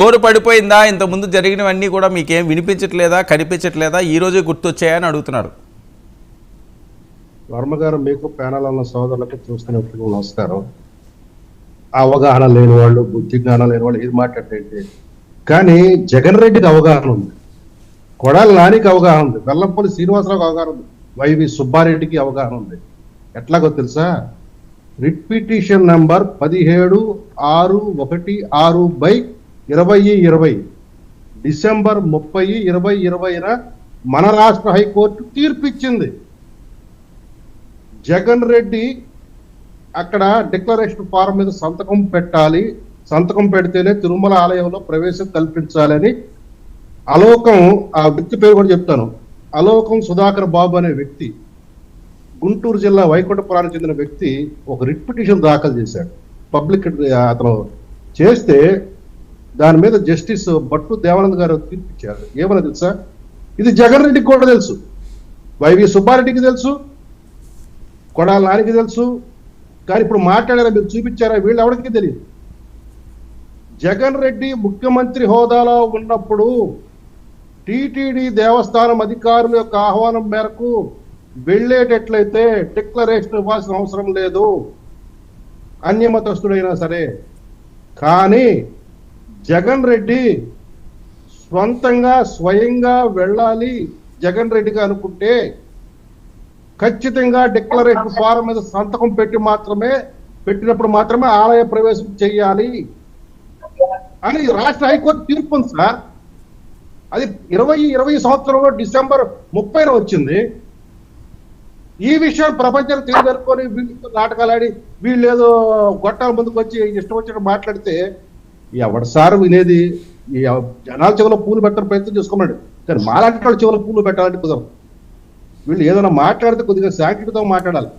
నోరు పడిపోయిందా? ఇంతకుముందు జరిగినవన్నీ కూడా మీకేం వినిపించట్లేదా, కనిపించట్లేదా, ఈ రోజే గుర్తొచ్చాయని అడుగుతున్నారు. వర్మ గారు, మీకు ప్యానల్ ఉన్న సోదరులకు చూస్తున్నప్పుడు నమస్కారం. అవగాహన లేని వాళ్ళు, బుద్ధి జ్ఞానం లేని వాళ్ళు ఇది మాట్లాడేంటి. కానీ జగన్ రెడ్డికి అవగాహన ఉంది, కొడాలి నానికి అవగాహన ఉంది, వెల్లంపల్లి శ్రీనివాసరావుకి అవగాహన ఉంది, వైవి సుబ్బారెడ్డికి అవగాహన ఉంది. ఎట్లాగో తెలుసా? రిట్ పిటిషన్ నంబర్ 17/616/2020 డిసెంబర్ 30, 2020న మన రాష్ట్ర హైకోర్టు తీర్పిచ్చింది. జగన్ రెడ్డి అక్కడ డిక్లరేషన్ ఫారం మీద సంతకం పెట్టాలి, సంతకం పెడితేనే తిరుమల ఆలయంలో ప్రవేశం కల్పించాలని అలోకం, ఆ వ్యక్తి పేరు కూడా చెప్తాను, అలోకం సుధాకర్ బాబు అనే వ్యక్తి, గుంటూరు జిల్లా వైకుంఠపురానికి చెందిన వ్యక్తి ఒక రిట్ పిటిషన్ దాఖలు చేశాడు. పబ్లిక్ అతను చేస్తే దాని మీద జస్టిస్ భట్టు దేవానంద్ గారు తీర్పిచ్చారు. ఏమని తెలుసా? ఇది జగన్ రెడ్డికి కూడా తెలుసు, వైవి సుబ్బారెడ్డికి తెలుసు, కొడాలి నానికి తెలుసు. కానీ ఇప్పుడు మాట్లాడారా, మీరు చూపించారా? వీళ్ళు ఎవరికి తెలియదు. జగన్ రెడ్డి ముఖ్యమంత్రి హోదాలో ఉన్నప్పుడు టీటీడీ దేవస్థానం అధికారుల యొక్క ఆహ్వానం మేరకు వెళ్ళేటట్లయితే డిక్లరేషన్ ఇవ్వాల్సిన అవసరం లేదు, అన్యమతస్తుడైనా సరే. కానీ జగన్ రెడ్డి స్వయంగా వెళ్ళాలి జగన్ రెడ్డిగా అనుకుంటే ఖచ్చితంగా డిక్లరేషన్ ఫారం మీద సంతకం పెట్టినప్పుడు మాత్రమే ఆలయ ప్రవేశం చేయాలి అని రాష్ట్ర హైకోర్టు తీర్పు ఉంది సార్. అది 2020 సంవత్సరంలో డిసెంబర్ 30న వచ్చింది. ఈ విషయం ప్రపంచానికి తెలియదనుకొని వీళ్ళతో నాటకాలాడి వీళ్ళు ఏదో గొట్టాల ముందుకు వచ్చి ఇష్టం వచ్చినట్టు మాట్లాడితే ఎవడు సార్ వినేది? ఈ జనాల చెవులో పూలు పెట్టడం ప్రయత్నం చేసుకోమన్నాడు, కానీ మాలాంటి వాళ్ళ చెవులో పూలు పెట్టాలంటే కుదరదు. వీళ్ళు ఏదైనా మాట్లాడితే కొద్దిగా శాంతితో మాట్లాడాలి.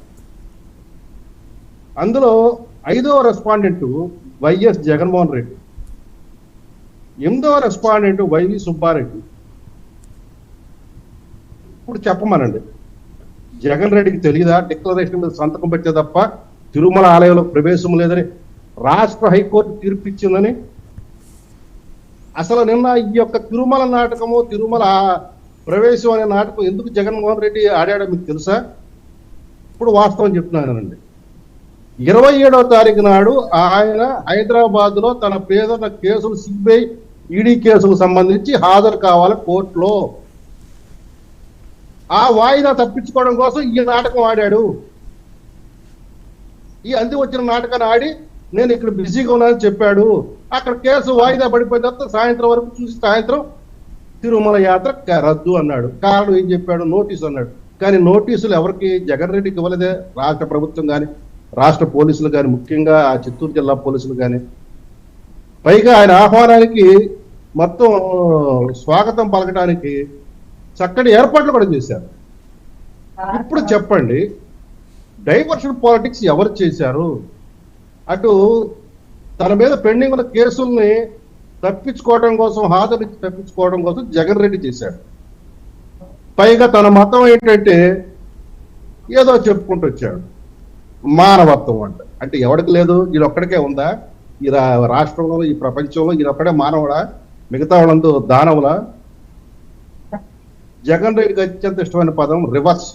అందులో 5వ రెస్పాండెంట్ వైఎస్ జగన్మోహన్ రెడ్డి, 8వ రెస్పాండెంట్ వైవి సుబ్బారెడ్డి. ఇప్పుడు చెప్పమనండి, జగన్ రెడ్డికి తెలియదా డిక్లరేషన్ మీద సంతకం పెట్టే తప్ప తిరుమల ఆలయంలో ప్రవేశం లేదని రాష్ట్ర హైకోర్టు తీర్పిచ్చిందని? అసలు నిన్న ఈ యొక్క తిరుమల నాటకము, తిరుమల ప్రవేశం అనే నాటకం ఎందుకు జగన్మోహన్ రెడ్డి ఆడాడో మీకు తెలుసా? ఇప్పుడు వాస్తవం చెప్తున్నానండి. 27వ తారీఖు నాడు ఆయన హైదరాబాద్ లో తన పేదల కేసులు, సిబిఐ ఈడీ కేసులకు సంబంధించి హాజరు కావాలి కోర్టులో. ఆ వాయిదా తప్పించుకోవడం కోసం ఈ నాటకం ఆడాడు. ఈ అంది వచ్చిన నాటకాన్ని ఆడి నేను ఇక్కడ బిజీగా ఉన్నానని చెప్పాడు. అక్కడ కేసు వాయిదా పడిపోయిన తర్వాత సాయంత్రం వరకు చూసి సాయంత్రం తిరుమల యాత్ర రద్దు అన్నాడు. కారణం ఏం చెప్పాడు? నోటీసు అన్నాడు. కానీ నోటీసులు ఎవరికి? జగన్ రెడ్డికి ఇవ్వలేదే. రాష్ట్ర ప్రభుత్వం కానీ, రాష్ట్ర పోలీసులు కానీ, ముఖ్యంగా ఆ చిత్తూరు జిల్లా పోలీసులు కానీ. పైగా ఆయన ఆహ్వానానికి మొత్తం స్వాగతం పలకడానికి చక్కటి ఏర్పాట్లు కూడా చేశారు. ఇప్పుడు చెప్పండి, డైవర్షన్ పాలిటిక్స్ ఎవరు చేశారు? అటు తన మీద పెండింగ్ ఉన్న కేసుల్ని తప్పించుకోవడం కోసం, హాజరు తప్పించుకోవడం కోసం జగన్ రెడ్డి చేశాడు. పైగా తన మతం ఏంటంటే ఏదో చెప్పుకుంటూ వచ్చాడు, మానవత్వం అంటే ఎవరికి లేదు, ఈయనొక్కడికే ఉందా? ఈ రాష్ట్రంలో, ఈ ప్రపంచంలో ఈయనొక్కడే మానవుడా? మిగతా వాళ్ళందరూ దానవులా? జగన్ రెడ్డికి అత్యంత ఇష్టమైన పదం రివర్స్.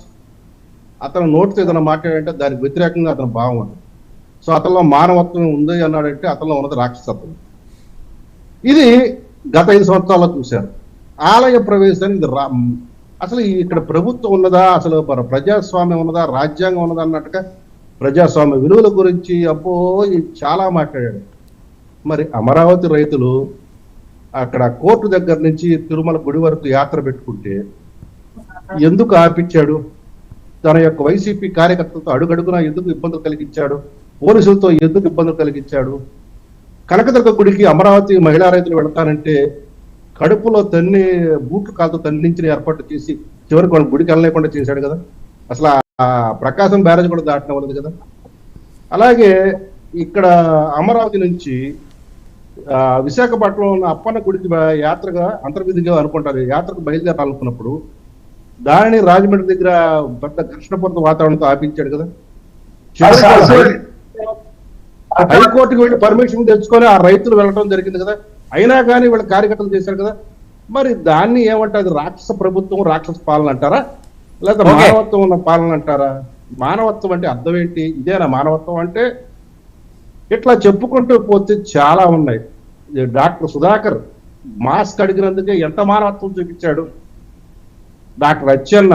అతను నోటితో ఏదైనా మాట్లాడంటే దానికి వ్యతిరేకంగా అతను భావం ఉంది. సో అతనిలో మానవత్వం ఉంది అన్నాడంటే అతనిలో ఉన్నది రాక్షసత్వం. ఇది గత 5 సంవత్సరాల్లో చూశారు. ఆలయ ప్రవేశానికి ఇది అసలు ఇక్కడ ప్రభుత్వం ఉన్నదా, అసలు ప్రజాస్వామ్యం ఉన్నదా, రాజ్యాంగం ఉన్నదా అన్నట్టుగా ప్రజాస్వామ్య విలువల గురించి అబ్బో చాలా మాట్లాడాడు. మరి అమరావతి రైతులు అక్కడ కోర్టు దగ్గర నుంచి తిరుమల గుడి వరకు యాత్ర పెట్టుకుంటే ఎందుకు ఆపించాడు? తన యొక్క వైసీపీ కార్యకర్తలతో అడుగడుగునా ఎందుకు ఇబ్బందులు కలిగించాడు? పోలీసులతో ఎందుకు ఇబ్బందులు కలిగించాడు? కనకదుర్గ గుడికి అమరావతి మహిళా రైతులు వెళ్తానంటే కడుపులో బూట్లు కాలుతో తన్నించిన ఏర్పాటు చేసి చివరికి వాళ్ళు గుడికి వెళ్ళలేకుండా చేశాడు కదా. అసలు ఆ ప్రకాశం బ్యారేజ్ కూడా దాటనవలేదు కదా. అలాగే ఇక్కడ అమరావతి నుంచి విశాఖపట్నంలో ఉన్న అప్పన్న గుడికి యాత్రగా అంతర్విధిగా అనుకుంటారు, యాత్రకు బయలుదేరాలనుకున్నప్పుడు దానిని రాజమండ్రి దగ్గర పెద్ద ఘర్షణపూరిత వాతావరణంతో ఆపించాడు కదా. హైకోర్టుకు వెళ్ళి పర్మిషన్ తెచ్చుకొని ఆ రైతులు వెళ్ళడం జరిగింది కదా. అయినా కానీ వీళ్ళ కార్యకర్తలు చేశారు కదా, మరి దాన్ని ఏమంటారు? అది రాక్షస ప్రభుత్వం, రాక్షస పాలన అంటారా, లేదా Okay. మానవత్వం ఉన్న పాలన అంటారా? మానవత్వం అంటే అర్థం ఏంటి? ఇదేనా మానవత్వం అంటే? ఇట్లా చెప్పుకుంటూ పోతే చాలా ఉన్నాయి. డాక్టర్ సుధాకర్ మాస్క్ అడిగినందుకే ఎంత మానవత్వం చూపించాడు. డాక్టర్ అచ్చెన్న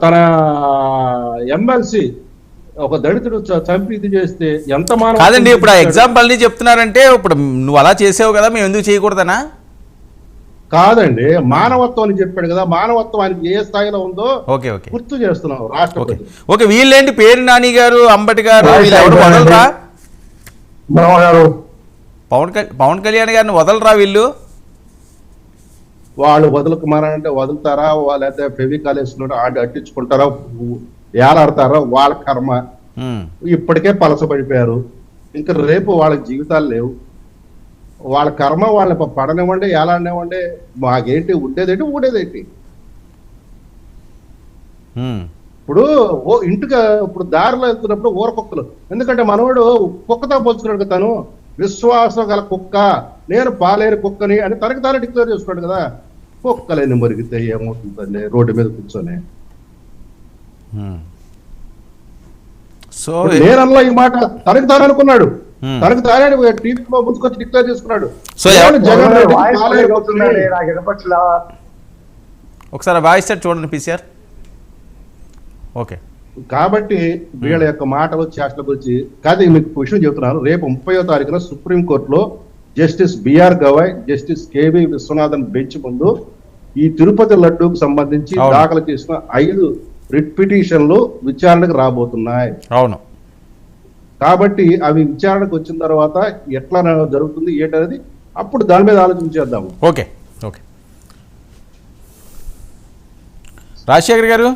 తన ఎమ్మెల్సీ ఒక దళితుడు చంపి ఇది చేస్తే ఎంత మానవత్వం కాదండి, ఇప్పుడు ఆ చూపించాడు. ఎగ్జాంపుల్ని చెప్తున్నారంటే ఇప్పుడు నువ్వు అలా చేసావు కదా, మేము ఎందుకు చేయకూడదనా? కాదండి, మానవత్వం అని చెప్పాడు కదా, మానవత్వం ఆయనకి ఏ స్థాయిలో ఉందో ఓకే ఓకే గుర్తు చేస్తున్నాం రాష్ట్రపతి. ఓకే, వీళ్ళేంటి పేరు నాని గారు, అంబటి గారు, వీళ్ళు ఎవరు వదలరా? పవన్ కళ్యాణ్ గారిని వదలరా వీళ్ళు? వాళ్ళు వదులుకుమారంటే వదులుతారా, వాళ్ళైతే ఫెవికాల్ వేసుకుంటారా, అట్టించుకుంటారా, ఏలాడతారా, వాళ్ళ కర్మ. ఉమ్, ఇప్పటికే పలసపడిపోయారు, ఇంకా రేపు వాళ్ళకి జీవితాలు లేవు. వాళ్ళ కర్మ వాళ్ళని పడనివ్వండి, ఏలాడినివ్వండి, మాకేంటి ఉండేదేంటి ఊడేదేంటి. ఉమ్, ఇప్పుడు ఇంటికి ఇప్పుడు దారిలో వెళ్తున్నప్పుడు ఊర కుక్కలు, ఎందుకంటే మనవాడు కుక్కతో పోల్చుకున్నాడు కదా, తను విశ్వాసం గల కుక్క, నేను పాలేరు కుక్కని అని తనకి తానే డిక్లేర్ చేసుకున్నాడు కదా. కుక్కలేని మురిగితే ఏమవుతుందండి రోడ్డు మీద కూర్చొని. ఉమ్. సో నేనల్లా ఈ మాట తనకి తాను అనుకున్నాడు, Hmm. తనకి తానే టీవీలో ముందుకొచ్చి డిక్లేర్ చేసుకున్నాడు. సో నేను జగన్ రెడ్డికి వాయిస్ పాలేరు బ్రేక్ అవుతుందండి, కుక్కని. నాకు వినపట్ల. ఒకసారి వాయిస్ సెట్ చూడండి పీసీఆర్. ఓకే, కాబట్టి వీళ్ళ యొక్క మాటలు చేష్టల గురించి కాదు, మీకు విషయం చెబుతున్నాను. రేపు 30వ తారీఖున సుప్రీంకోర్టులో Justice B R Gavai, Justice K V Viswanathan bench ముందు ఈ తిరుపతి లడ్డూకు సంబంధించి అవును. దాఖలు చేసిన 5 రిట్ పిటిషన్లు విచారణకు రాబోతున్నాయి. అవును. కాబట్టి అవి విచారణకు వచ్చిన తర్వాత ఎట్లా జరుగుతుంది ఏంటనేది అప్పుడు దాని మీద ఆలోచించేద్దాము. ఓకే ఓకే రాజశేఖర్ గారు,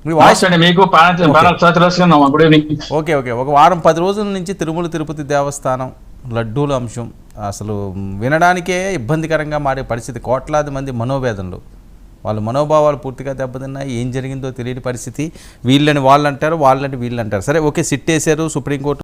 మీ వాయిస్. అండి మీకు గుడ్ ఈవినింగ్. ఓకే ఓకే ఒక వారం 10 రోజుల నుంచి తిరుమల తిరుపతి దేవస్థానం లడ్డూల అంశం అసలు వినడానికే ఇబ్బందికరంగా మారే పరిస్థితి. కోట్లాది మంది మనోవేదనలు, వాళ్ళ మనోభావాలు పూర్తిగా దెబ్బతిన్నాయి. ఏం జరిగిందో తెలియని పరిస్థితి. వీళ్ళని వాళ్ళు అంటారు, వాళ్ళని వీళ్ళు అంటారు. సరే ఓకే, సిట్ వేశారు సుప్రీంకోర్టు.